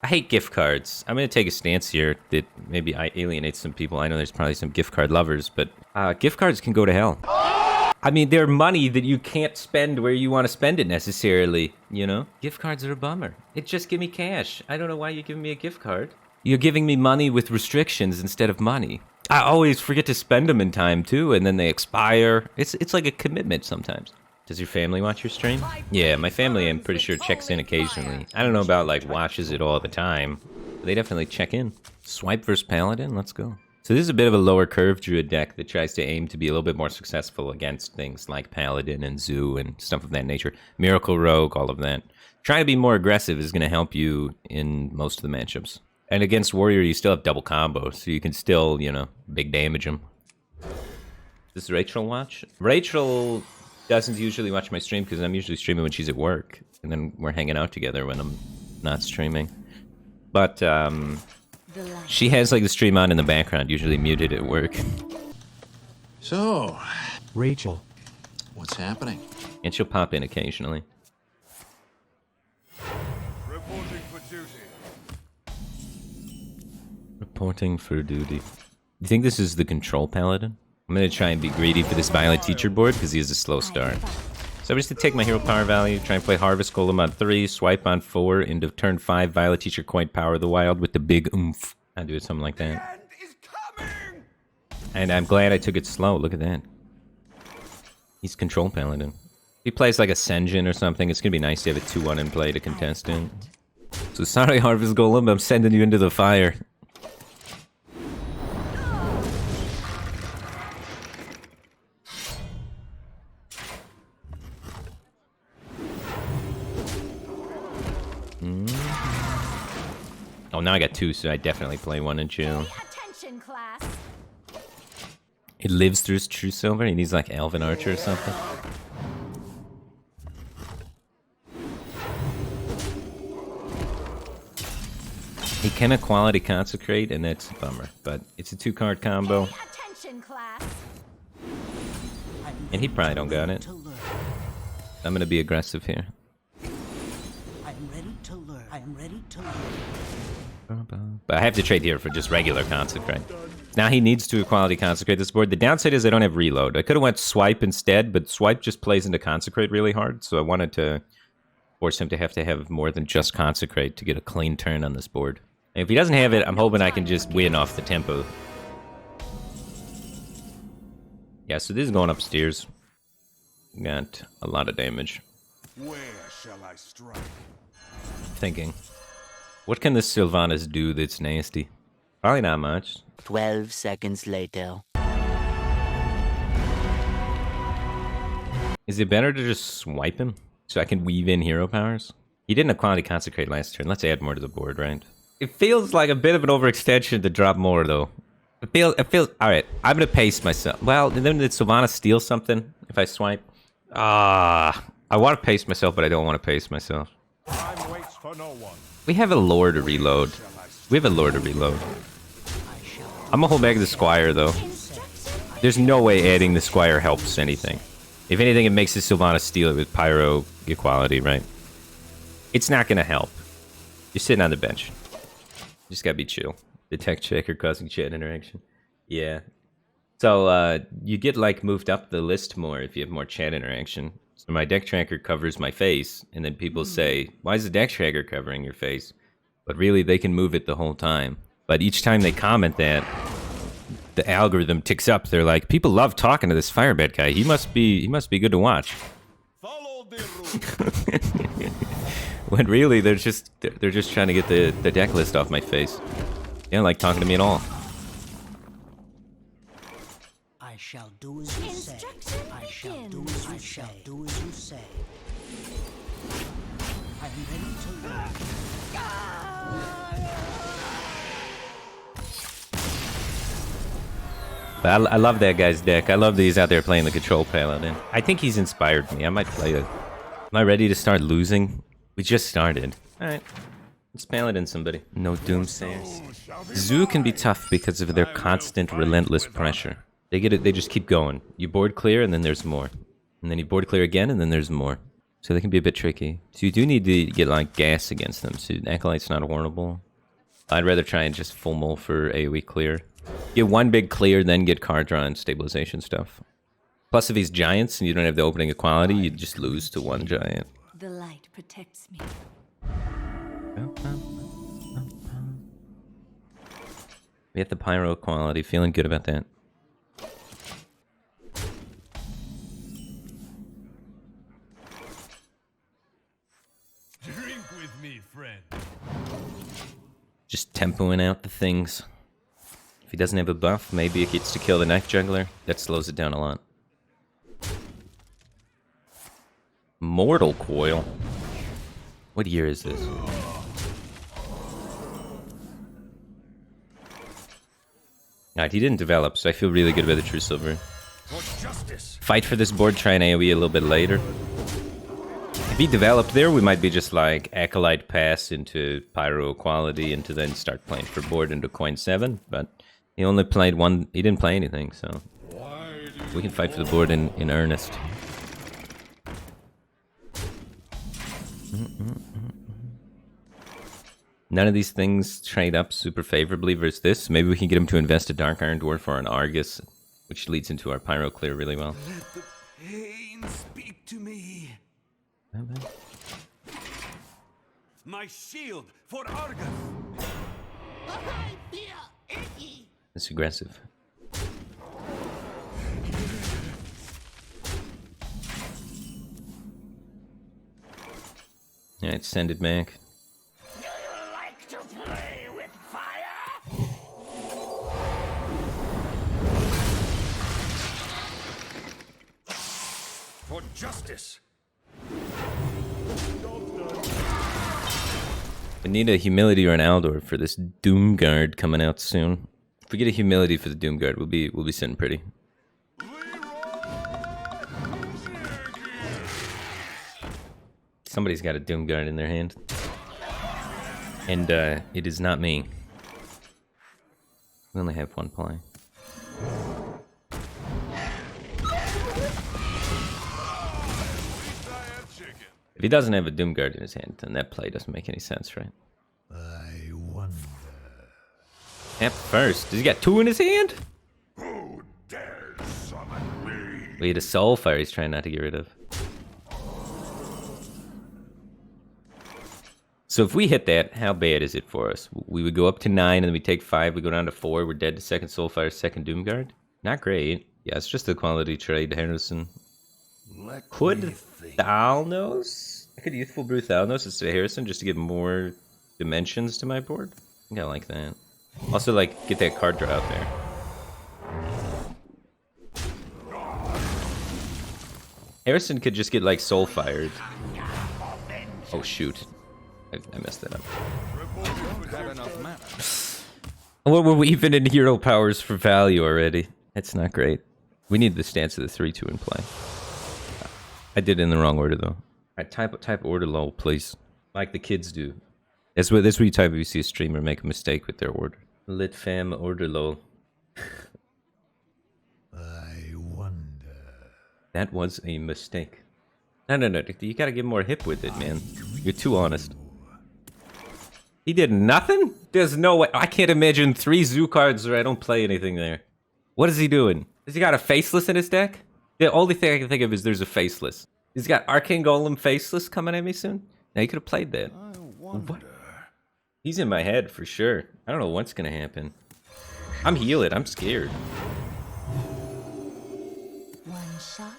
I hate gift cards. I'm going to take a stance here that maybe I alienate some people. I know there's probably some gift card lovers, but gift cards can go to hell. I mean, they're money that you can't spend where you want to spend it necessarily, you know? Gift cards are a bummer. It just give me cash. I don't know why you're giving me a gift card. You're giving me money with restrictions instead of money. I always forget to spend them in time, too, and then they expire. It's like a commitment sometimes. Does your family watch your stream? Yeah, my family, I'm pretty sure, checks in occasionally. I don't know about, like, watches it all the time. But they definitely check in. Swipe versus Paladin? Let's go. So this is a bit of a lower curve druid deck that tries to aim to be a little bit more successful against things like Paladin and Zoo and stuff of that nature. Miracle Rogue, all of that. Trying to be more aggressive is going to help you in most of the matchups. And against Warrior, you still have double combo, so you can still, you know, big damage him. Does Rachel watch? Rachel doesn't usually watch my stream because I'm usually streaming when she's at work. And then we're hanging out together when I'm not streaming. But, she has, like, the stream on in the background, usually muted at work. So, Rachel, what's happening? And she'll pop in occasionally. Reporting for duty. Reporting for duty. You think this is the control Paladin? I'm gonna try and be greedy for this Violet Teacher board because he has a slow start. So I'm just gonna take my hero power value, try and play Harvest Golem on 3, swipe on 4, into turn 5, Violet Teacher Coin Power the Wild with the big oomph. I do it something like that. And I'm glad I took it slow, look at that. He's control Paladin. If he plays like a Senjin or something, it's gonna be nice to have a 2-1 in play to contest it. So sorry Harvest Golem, I'm sending you into the fire. Oh, now I got 2, so I definitely play 1 and chill. Attention, class. It lives through his True Silver. He needs like Elven Archer or something. He can equality consecrate, and that's a bummer. But it's a 2-card combo, Attention, class. and he probably don't got it. I'm gonna be aggressive here. I'm ready to learn. I'm ready to learn. But I have to trade here for just regular consecrate. Now he needs to equality consecrate this board. The downside is I don't have reload. I could have went swipe instead, but swipe just plays into consecrate really hard, so I wanted to force him to have more than just consecrate to get a clean turn on this board. And if he doesn't have it, I'm hoping I can just win off the tempo. Yeah, so this is going upstairs. Got a lot of damage. Where shall I strike? Thinking, what can this Sylvanas do that's nasty? Probably not much. 12 seconds later. Is it better to just swipe him so I can weave in hero powers? He didn't equality consecrate last turn. Let's add more to the board, right? It feels like a bit of an overextension to drop more, though. It feels all right. I'm gonna pace myself. Well, and then did Sylvanas steal something if I swipe? I want to pace myself, but I don't want to pace myself. Time waits for no one. We have a lore to reload. We have a lore to reload. I'm gonna hold back the Squire, though. There's no way adding the Squire helps anything. If anything, it makes the Sylvanas steal it with Pyro equality, right? It's not gonna help. You're sitting on the bench. You just gotta be chill. Detect checker causing chat interaction. Yeah. So, you get, like, moved up the list more if you have more chat interaction. So my deck tracker covers my face, and then people say, why is the deck tracker covering your face? But really, they can move it the whole time. But each time they comment that, the algorithm ticks up. They're like, people love talking to this Firebat guy. He must be good to watch. Follow the route. When really, they're just trying to get the deck list off my face. They don't like talking to me at all. I shall do as you say. I shall do as you shall do as you say. I'm ready to learn. But I love that guy's deck. I love that he's out there playing the control Paladin. I think he's inspired me. I might play it. Am I ready to start losing? We just started. Alright. Let's Paladin somebody. No doomsayers. Zoo can be tough because of their constant, relentless pressure. They get it. They just keep going. You board clear, and then there's more. And then you board clear again, and then there's more. So they can be a bit tricky. So you do need to get like gas against them. So Acolyte's not warnable. I'd rather try and just full mull for AoE clear. Get one big clear, then get card draw and stabilization stuff. Plus if he's giants and you don't have the opening equality, you just lose to one giant. The light protects me. We have the pyro equality, feeling good about that. Drink with me, friend. Just tempoing out the things. If he doesn't have a buff, maybe it gets to kill the knife juggler. That slows it down a lot. Mortal Coil. What year is this? Alright, he didn't develop, so I feel really good about the True Silver. For justice. Fight for this board, try an AoE a little bit later. If he developed there, we might be just like Acolyte pass into Pyro Equality and to then start playing for board into coin 7, but he only played one, he didn't play anything, so we can fight for the board in earnest. None of these things trade up super favorably versus this. Maybe we can get him to invest a Dark Iron Dwarf or an Argus, which leads into our Pyro clear really well. Let the pain speak to me. My shield for Argus. It's aggressive. Alright, send it back. For justice. We need a Humility or an Aldor for this Doom Guard coming out soon. If we get a Humility for the Doom Guard, we'll be sitting pretty. Somebody's got a Doom Guard in their hand. And it is not me. We only have one play. If he doesn't have a Doom Guard in his hand, then that play doesn't make any sense, right? I wonder. Tap first. Does he got 2 in his hand? Who dares summon me? We had a Soulfire he's trying not to get rid of. So if we hit that, how bad is it for us? We would go up to 9 and then we take 5, we go down to 4, we're dead to second Soulfire, second Doom Guard? Not great. Yeah, it's just a quality trade, Harrison. Could Thalnos? I could Youthful Brew Thalnos instead of Harrison just to get more dimensions to my board. I think I like that. Also, like, get that card draw out there. Harrison could just get, like, Soul Fired. Oh, shoot. I messed that up. Well, we're even in hero powers for value already. That's not great. We need the stance of the 3-2 in play. I did it in the wrong order, though. Alright, type order low, please. Like the kids do. That's what you type if you see a streamer make a mistake with their order. Lit fam order low. I wonder. That was a mistake. No. You gotta get more hip with it, man. You're too honest. He did nothing? There's no way. I can't imagine 3 zoo cards where I don't play anything there. What is he doing? Has he got a Faceless in his deck? The only thing I can think of is there's a Faceless. He's got Arcane Golem Faceless coming at me soon. Now, he could have played that. What? He's in my head for sure. I don't know what's gonna happen. I'm healing. I'm scared. One shot.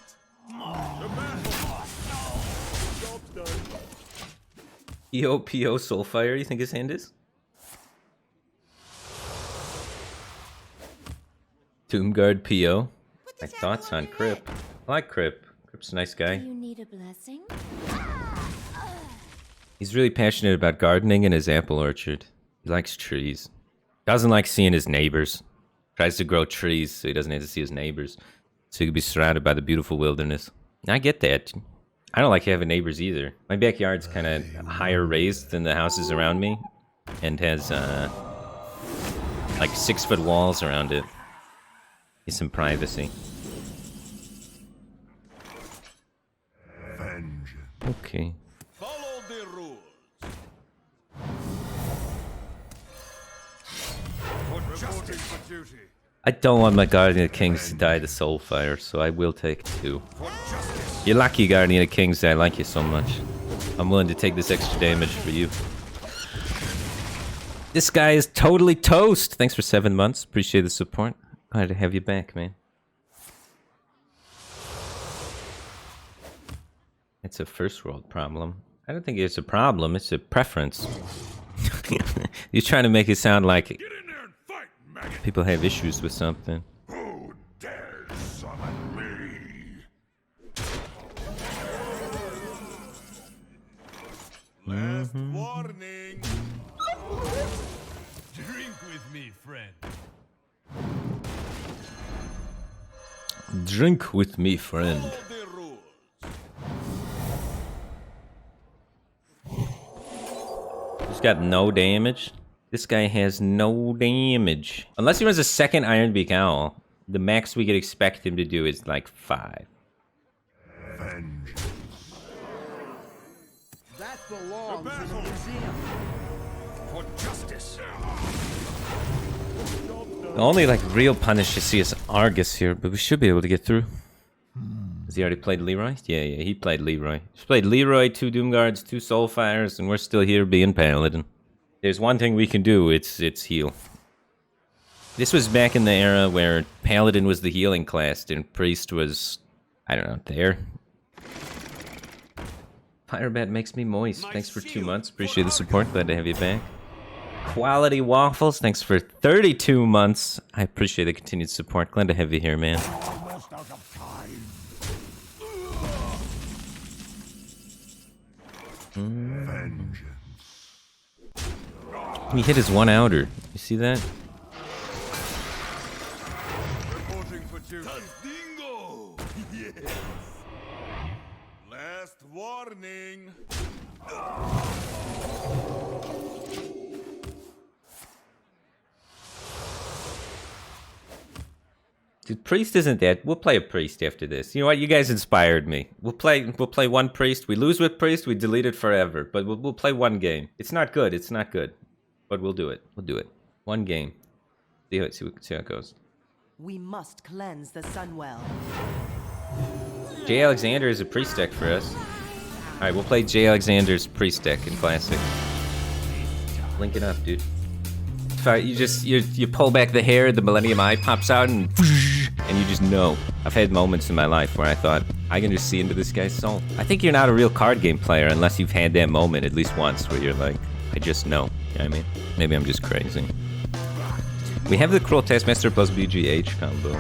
EOPO Soulfire, you think his hand is? Doomguard PO. My thoughts on Crip. I like Crip. Crip's a nice guy. Do you need a blessing? He's really passionate about gardening and his apple orchard. He likes trees. Doesn't like seeing his neighbors. Tries to grow trees so he doesn't have to see his neighbors. So he can be surrounded by the beautiful wilderness. I get that. I don't like having neighbors either. My backyard's kind of higher raised than the houses around me. And has, like 6-foot walls around it. Need some privacy. Vengeance. Okay. Follow the rules. For justice. For duty. I don't want my Guardian of Kings to die to Soulfire, so I will take 2. For justice. You're lucky, Guardian of Kings. I like you so much. I'm willing to take this extra damage for you. This guy is totally toast. Thanks for 7 months. Appreciate the support. Glad to have you back, man. It's a first world problem. I don't think it's a problem. It's a preference. You're trying to make it sound like Get in there and fight, maggot. people have issues with something. Who dares summon me? Last warning. Drink with me, friend. Drink with me, friend. Follow the rules. He's got no damage. This guy has no damage. Unless he runs a second Iron Beak Owl, the max we could expect him to do is like 5. Vengeance. That belongs in a museum. For justice. The only like real punish you see is Argus here, but we should be able to get through. Has he already played Leroy? Yeah, he played Leroy. He's played Leroy, 2 Doomguards, 2 Soulfires, and we're still here being Paladin. There's one thing we can do, it's heal. This was back in the era where Paladin was the healing class and Priest was, I don't know, there. Firebat makes me moist. Thanks for 2 months. Appreciate the support. Glad to have you back. Quality Waffles, thanks for 32 months. I appreciate the continued support. Glad to have you here, man. Almost out of time. Vengeance. He hit his 1 outer. You see that? Reporting for duty. Dingo. Yes. Last warning. Dude, Priest isn't that. We'll play a Priest after this. You know what? You guys inspired me. We'll play 1 Priest. We lose with Priest, we delete it forever. But we'll play 1 game. It's not good. It's not good. But we'll do it. We'll do it. 1 game. See how it goes. We must cleanse the Sunwell. J. Alexander is a Priest deck for us. Alright, we'll play J. Alexander's Priest deck in Classic. Link it up, dude. You pull back the hair, the Millennium Eye pops out, and you just know. I've had moments in my life where I thought, I can just see into this guy's soul. I think you're not a real card game player unless you've had that moment at least once where you're like, I just know. You know what I mean? Maybe I'm just crazy. We have the Cruel Taskmaster plus BGH combo.